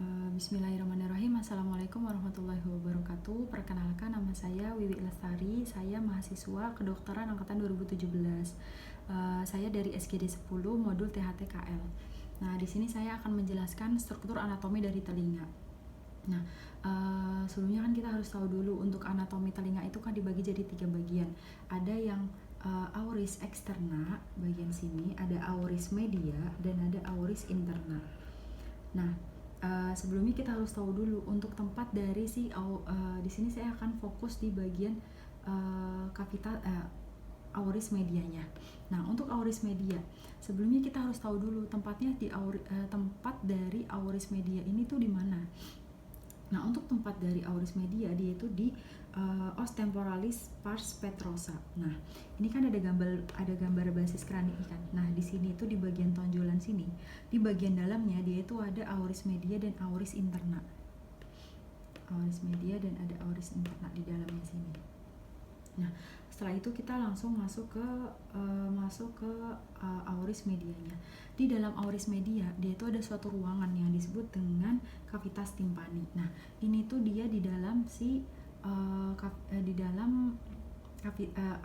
Bismillahirrahmanirrahim. Assalamualaikum warahmatullahi wabarakatuh. Perkenalkan, nama saya Wiwi Lestari. Saya mahasiswa kedokteran angkatan 2017. Saya dari SGD 10 modul THT-KL. Nah, di sini saya akan menjelaskan struktur anatomi dari telinga. Nah, sebelumnya kan kita harus tahu dulu untuk anatomi telinga itu kan dibagi jadi 3 bagian. Ada yang auris eksterna bagian sini, ada auris media, dan ada auris interna. Nah, sebelumnya kita harus tahu dulu untuk tempat dari di sini saya akan fokus di bagian auris medianya. Nah, untuk auris media, sebelumnya kita harus tahu dulu tempatnya tempat dari auris media ini tuh di mana. Nah, untuk tempat dari auris media dia itu di os temporalis pars petrosa. Nah, ini kan ada gambar basis krani kan. Nah, di sini itu di bagian tonjolan sini, di bagian dalamnya dia itu ada auris media dan auris interna. Auris media dan ada auris interna di dalamnya sini. Nah, setelah itu kita langsung masuk ke auris medianya. Di dalam auris media dia itu ada suatu ruangan yang disebut dengan cavitas tympani. Nah, ini tuh dia di dalam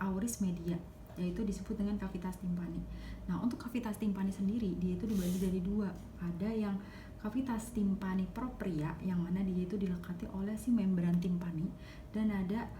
auris media, yaitu disebut dengan cavitas tympani. Nah, untuk cavitas tympani sendiri dia itu dibagi dari dua. Ada yang cavitas tympani propria yang mana dia itu dilekati oleh si membran timpani, dan ada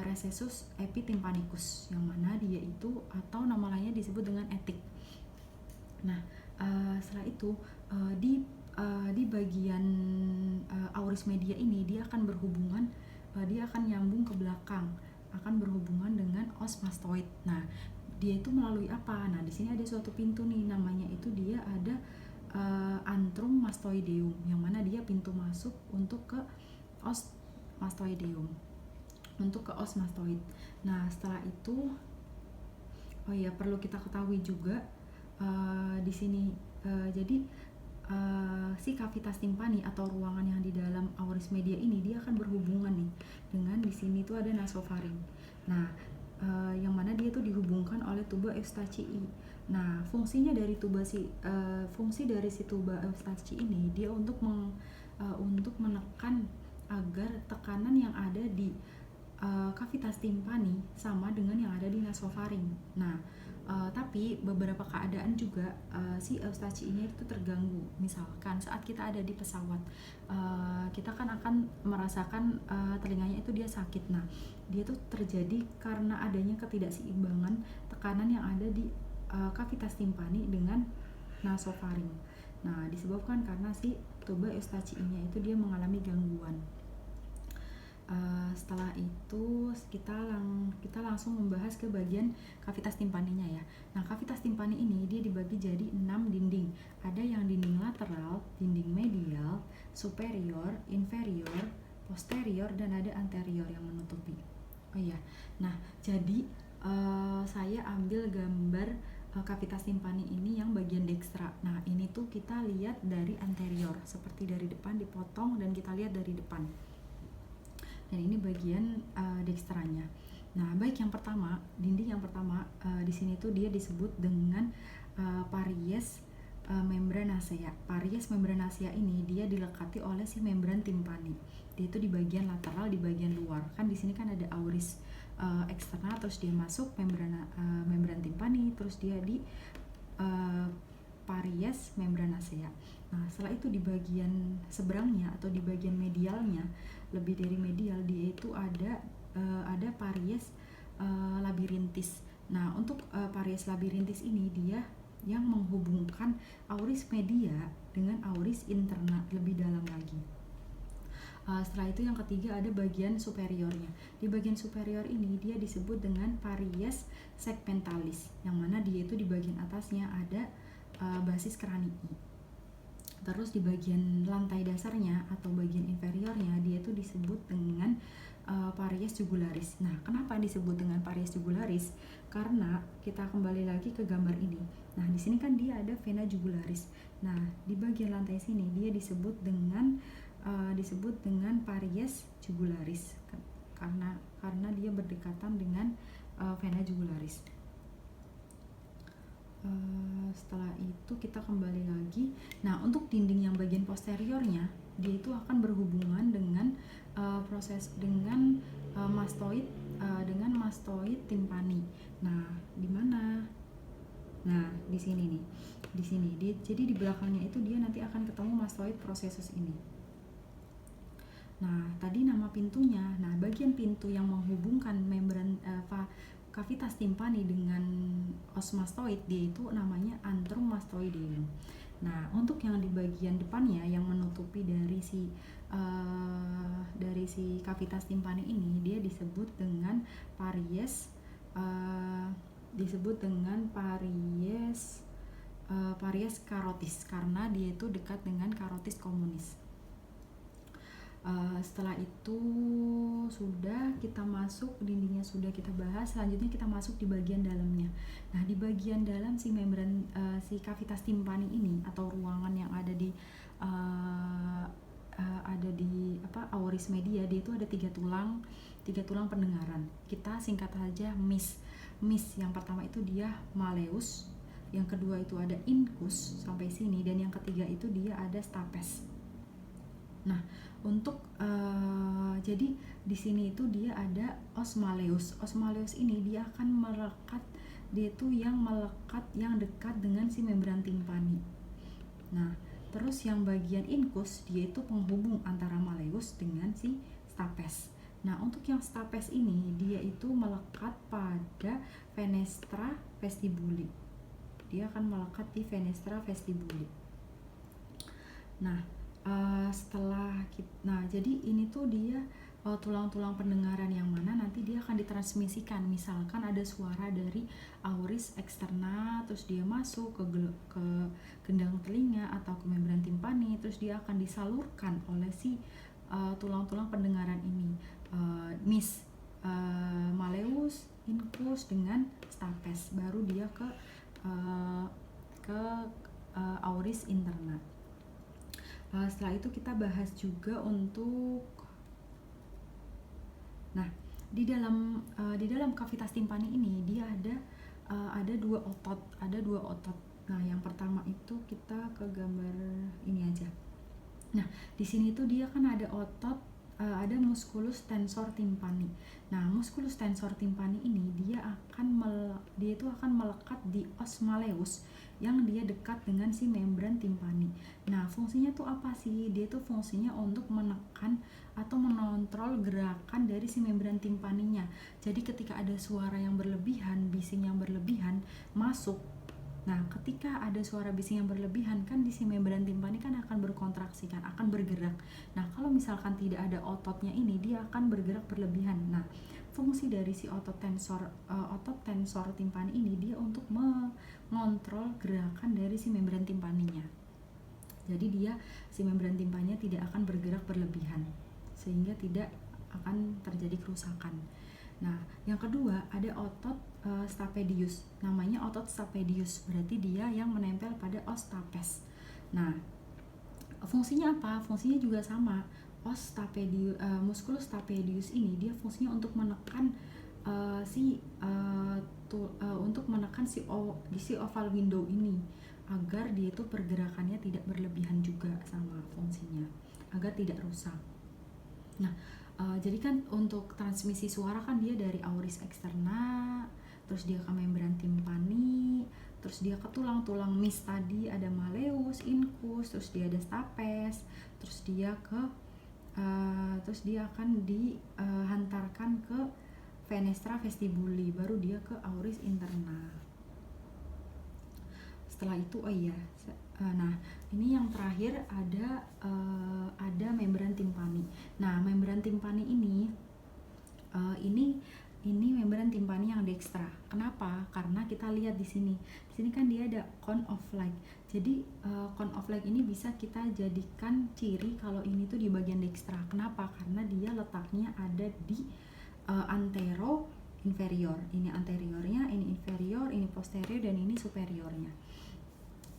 recessus epitympanicus yang mana dia itu atau nama lainnya disebut dengan etik. Nah, setelah itu di bagian auris media ini dia akan berhubungan, dia akan nyambung ke belakang, akan berhubungan dengan os mastoid. Nah, dia itu melalui apa? Nah, di sini ada suatu pintu nih, namanya itu dia ada antrum mastoideum, yang mana dia pintu masuk untuk ke os mastoideum, untuk ke os mastoid. Nah, setelah itu perlu kita ketahui juga di sini jadi si cavitas tympani atau ruangan yang di dalam auris media ini dia akan berhubungan nih dengan di sini tuh ada nasofaring. Nah, yang mana dia tuh dihubungkan oleh tuba Eustachii. Nah, fungsi dari si tuba Eustachii ini dia untuk menekan agar tekanan yang ada di cavitas tympani sama dengan yang ada di nasofaring. Nah, tapi beberapa keadaan juga si Eustachii-nya itu terganggu. Misalkan saat kita ada di pesawat, kita kan akan merasakan telinganya itu dia sakit. Nah, dia tuh terjadi karena adanya ketidakseimbangan tekanan yang ada di cavitas tympani dengan nasofaring. Nah, disebabkan karena si tuba Eustachii-nya itu dia mengalami gangguan. Setelah itu kita langsung membahas ke bagian cavitas tympaninya ya. Nah, cavitas tympani ini dia dibagi jadi 6 dinding. Ada yang dinding lateral, dinding medial, superior, inferior, posterior, dan ada anterior yang menutupi. Nah, jadi saya ambil gambar cavitas tympani ini yang bagian dekstra. Nah, ini tuh kita lihat dari anterior, seperti dari depan dipotong dan kita lihat dari depan. Dan ini bagian dekstranya. Nah, dinding yang pertama di sini tuh dia disebut dengan paries membranacea. Paries membranacea ini dia dilekati oleh si membran timpani. Dia itu di bagian lateral, di bagian luar. Kan di sini kan ada auris eksterna, terus dia masuk membran timpani, terus dia di paries membranacea. Nah, setelah itu di bagian seberangnya atau di bagian medialnya, lebih dari medial, dia itu ada paries labirintis. Nah, untuk paries labirintis ini dia yang menghubungkan auris media dengan auris interna lebih dalam lagi. Setelah itu yang ketiga ada bagian superiornya. Di bagian superior ini dia disebut dengan paries segmentalis, yang mana dia itu di bagian atasnya ada basis kranii. Terus di bagian lantai dasarnya atau bagian inferiornya dia itu disebut dengan paries jugularis. Nah, kenapa disebut dengan paries jugularis? Karena kita kembali lagi ke gambar ini. Nah, di sini kan dia ada vena jugularis. Nah, di bagian lantai sini dia disebut dengan paries jugularis karena dia berdekatan dengan vena jugularis. Setelah itu kita kembali lagi. Nah, untuk dinding yang bagian posteriornya, dia itu akan berhubungan dengan proses dengan mastoid timpani. Nah, di mana? Nah, di sini nih. Di sini. Jadi di belakangnya itu dia nanti akan ketemu mastoid processus ini. Nah, tadi nama pintunya. Nah, bagian pintu yang menghubungkan membran kavitas timpani dengan os mastoid, dia itu namanya antrum mastoideum. Nah, untuk yang di bagian depannya yang menutupi dari si kavitas timpani ini, dia disebut dengan paries paries carotis, karena dia itu dekat dengan carotis communis. Setelah itu sudah kita masuk, dindingnya sudah kita bahas, selanjutnya kita masuk di bagian dalamnya. Nah, di bagian dalam si membran si kavitas timpani ini atau ruangan yang ada di auris media, dia itu ada tiga tulang pendengaran. Kita singkat saja MIS. Yang pertama itu dia malleus, yang kedua itu ada incus sampai sini, dan yang ketiga itu dia ada stapes. Nah, untuk jadi di sini itu dia ada os malleus. Os malleus ini dia akan melekat, dia itu yang melekat, yang dekat dengan si membran timpani. Nah, terus yang bagian incus, dia itu penghubung antara malleus dengan si stapes. Nah, untuk yang stapes ini dia itu melekat pada fenestra vestibuli. Dia akan melekat di fenestra vestibuli. Nah, jadi ini tuh dia tulang-tulang pendengaran yang mana nanti dia akan ditransmisikan. Misalkan ada suara dari auris eksterna, terus dia masuk ke gendang telinga atau ke membran timpani, terus dia akan disalurkan oleh si tulang-tulang pendengaran ini, MIS, malleus, incus dengan stapes, baru dia ke auris interna. Setelah itu kita bahas juga untuk, nah, di dalam kavitas timpani ini dia ada dua otot. Nah, yang pertama itu kita ke gambar ini aja. Nah, di sini tuh dia kan ada otot, ada musculus tensor timpani. Nah, musculus tensor timpani ini dia itu akan melekat di os malleus yang dia dekat dengan si membran timpani. Nah, fungsinya tuh apa sih? Dia tuh fungsinya untuk menekan atau mengontrol gerakan dari si membran timpaninya. Jadi ketika ada suara yang berlebihan, bising yang berlebihan masuk. Nah, ketika ada suara bising yang berlebihan, kan di si membran timpani kan akan berkontraksi, kan akan bergerak. Nah, kalau misalkan tidak ada ototnya ini, dia akan bergerak berlebihan. Nah, fungsi dari si otot tensor timpani ini dia untuk mengontrol gerakan dari si membran timpaninya. Jadi si membran timpaninya tidak akan bergerak berlebihan, sehingga tidak akan terjadi kerusakan. Nah, yang kedua ada otot stapedius. Namanya otot stapedius, berarti dia yang menempel pada os stapes. Nah, fungsinya apa? Fungsinya juga sama. Musculus stapedius ini dia fungsinya untuk menekan untuk menekan si oval window ini, agar dia itu pergerakannya tidak berlebihan juga, sama fungsinya, agar tidak rusak. Nah, jadi kan untuk transmisi suara kan dia dari auris eksterna, terus dia ke membran timpani, terus dia ke tulang-tulang MIS tadi, ada malleus, incus, terus dia ada stapes, terus dia akan dihantarkan ke fenestra vestibuli, baru dia ke auris interna. Setelah itu nah, ini yang terakhir ada membran timpani. Nah, membran timpani ini membran timpani yang dekstra. Kenapa? Karena kita lihat di sini. Di sini kan dia ada cone of light. Jadi cone of light ini bisa kita jadikan ciri kalau ini tuh di bagian dekstra. Kenapa? Karena dia letaknya ada di antero inferior. Ini anteriornya, ini inferior, ini posterior, dan ini superiornya.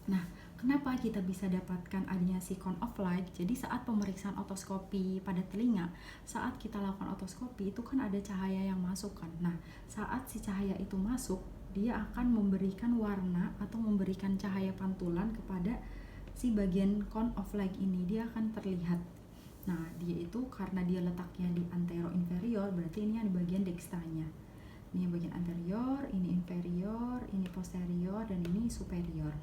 Nah, kenapa kita bisa dapatkan adanya si cone of light? Jadi saat pemeriksaan otoskopi pada telinga, saat kita lakukan otoskopi itu kan ada cahaya yang masuk kan. Nah, saat si cahaya itu masuk, dia akan memberikan warna atau memberikan cahaya pantulan kepada si bagian cone of leg ini, dia akan terlihat. Nah, dia itu karena dia letaknya di antero inferior, berarti ini yang di bagian dextranya. Ini bagian anterior, ini inferior, ini posterior, dan ini superior.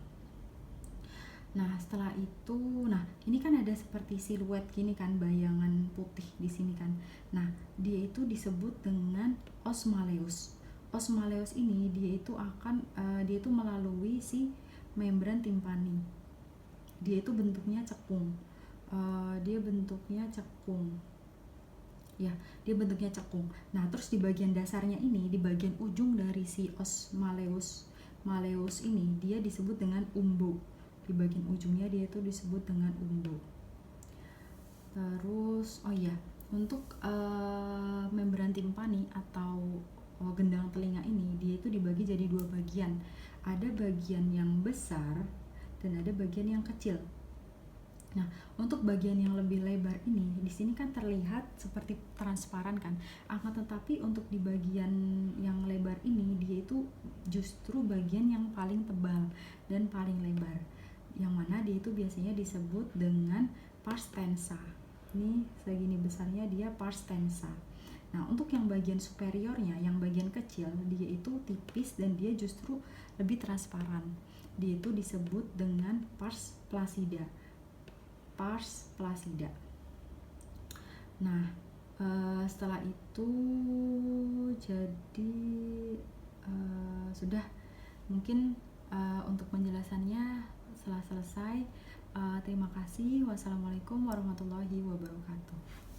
Nah, setelah itu, nah ini kan ada seperti siluet gini kan, bayangan putih di sini kan. Nah, dia itu disebut dengan os malleus. Os malleus ini dia itu melalui si membran timpani. Dia itu bentuknya cekung. Ya, dia bentuknya cekung. Nah, terus di bagian dasarnya ini, di bagian ujung dari si os malleus ini, dia disebut dengan umbo. Di bagian ujungnya dia itu disebut dengan umbo. Terus untuk membran timpani atau gendang telinga ini, dia itu dibagi jadi dua bagian. Ada bagian yang besar dan ada bagian yang kecil. Nah, untuk bagian yang lebih lebar ini, di sini kan terlihat seperti transparan kan. Akan tetapi untuk di bagian yang lebar ini, dia itu justru bagian yang paling tebal dan paling lebar. Yang mana dia itu biasanya disebut dengan pars tensa. Ini segini besarnya dia pars tensa. Nah, untuk yang bagian superiornya, yang bagian kecil, dia itu tipis dan dia justru lebih transparan. Dia itu disebut dengan pars placida. Nah, setelah itu jadi sudah mungkin untuk penjelasannya setelah selesai. Terima kasih. Wassalamualaikum warahmatullahi wabarakatuh.